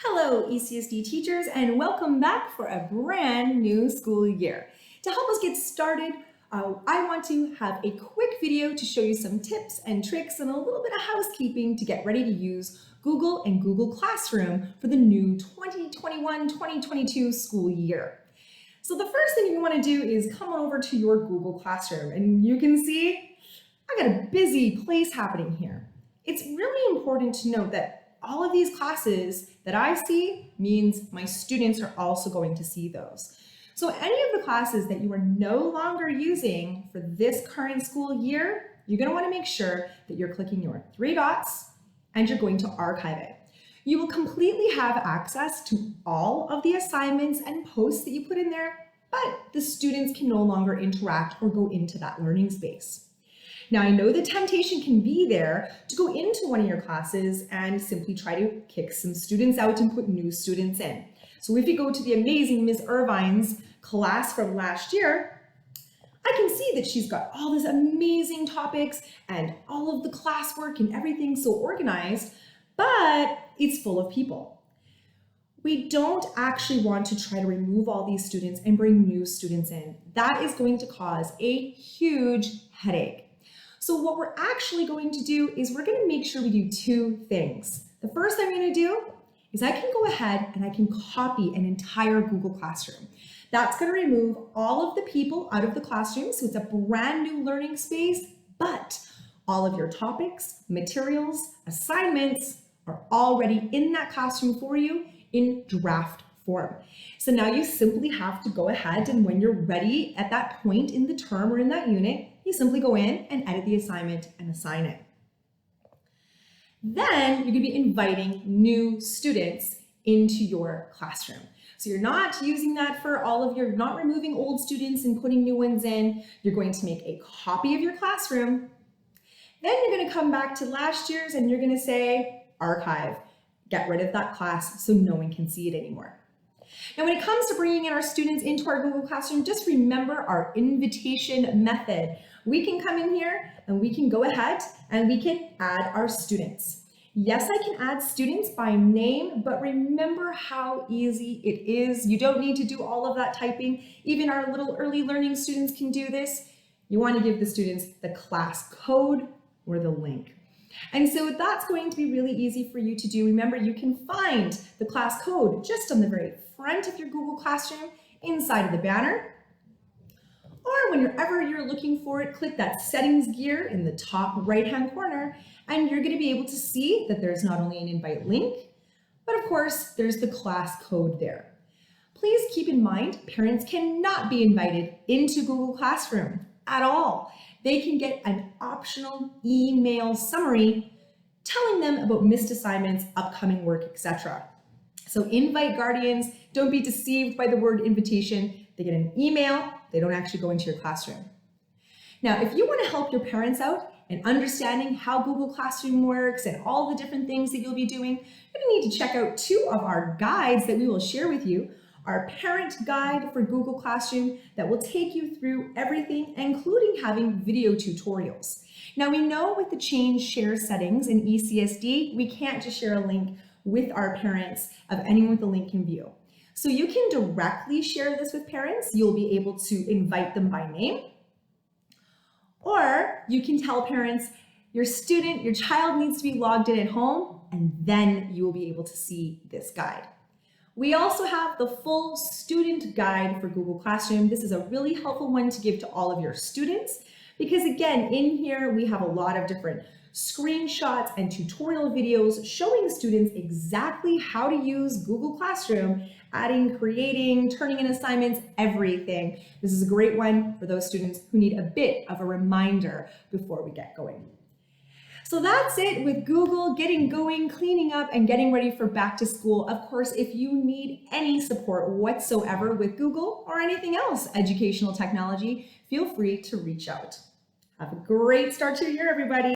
Hello, ECSD teachers, and welcome back for a brand new school year. To help us get started, I want to have a quick video to show you some tips and tricks and a little bit of housekeeping to get ready to use Google and Google Classroom for the new 2021-2022 school year. So the first thing you want to do is come on over to your Google Classroom, and you can see I got a busy place happening here. It's really important to note that all of these classes that I see means my students are also going to see those. So any of the classes that you are no longer using for this current school year, you're going to want to make sure that you're clicking your three dots and you're going to archive it. You will completely have access to all of the assignments and posts that you put in there, but the students can no longer interact or go into that learning space. Now, I know the temptation can be there to go into one of your classes and simply try to kick some students out and put new students in. So if you go to the amazing Ms. Irvine's class from last year, I can see that she's got all these amazing topics and all of the classwork and everything so organized, but it's full of people. We don't actually want to try to remove all these students and bring new students in. That is going to cause a huge headache. So what we're actually going to do is we're going to make sure we do two things. The first thing I'm going to do is I can go ahead and I can copy an entire Google Classroom. That's going to remove all of the people out of the classroom, so it's a brand new learning space, but all of your topics, materials, assignments are already in that classroom for you in draft form. So now you simply have to go ahead, and when you're ready at that point in the term or in that unit, you simply go in and edit the assignment and assign it. Then you're going to be inviting new students into your classroom. So you're not using that for all of your, not removing old students and putting new ones in. You're going to make a copy of your classroom. Then you're going to come back to last year's and you're going to say archive. Get rid of that class so no one can see it anymore. Now, when it comes to bringing in our students into our Google Classroom, just remember our invitation method. We can come in here and we can go ahead and we can add our students. Yes, I can add students by name, but remember how easy it is. You don't need to do all of that typing. Even our little early learning students can do this. You want to give the students the class code or the link. And so that's going to be really easy for you to do. Remember, you can find the class code just on the very front of your Google Classroom, inside of the banner. Or whenever you're looking for it, click that settings gear in the top right-hand corner, and you're going to be able to see that there's not only an invite link, but of course, there's the class code there. Please keep in mind, parents cannot be invited into Google Classroom at all. They can get an optional email summary telling them about missed assignments, upcoming work, etc. So invite guardians, don't be deceived by the word invitation. They get an email, they don't actually go into your classroom. Now, if you want to help your parents out in understanding how Google Classroom works and all the different things that you'll be doing, you're going to need to check out two of our guides that we will share with you. Our parent guide for Google Classroom that will take you through everything, including having video tutorials. Now, we know with the change share settings in ECSD, we can't just share a link with our parents of anyone with the link can view. So you can directly share this with parents. You'll be able to invite them by name. Or you can tell parents, your child needs to be logged in at home, and then you will be able to see this guide. We also have the full student guide for Google Classroom. This is a really helpful one to give to all of your students because, again, in here we have a lot of different screenshots and tutorial videos showing students exactly how to use Google Classroom, adding, creating, turning in assignments, everything. This is a great one for those students who need a bit of a reminder before we get going. So that's it with Google, getting going, cleaning up, and getting ready for back to school. Of course, if you need any support whatsoever with Google or anything else educational technology, feel free to reach out. Have a great start to your year, everybody.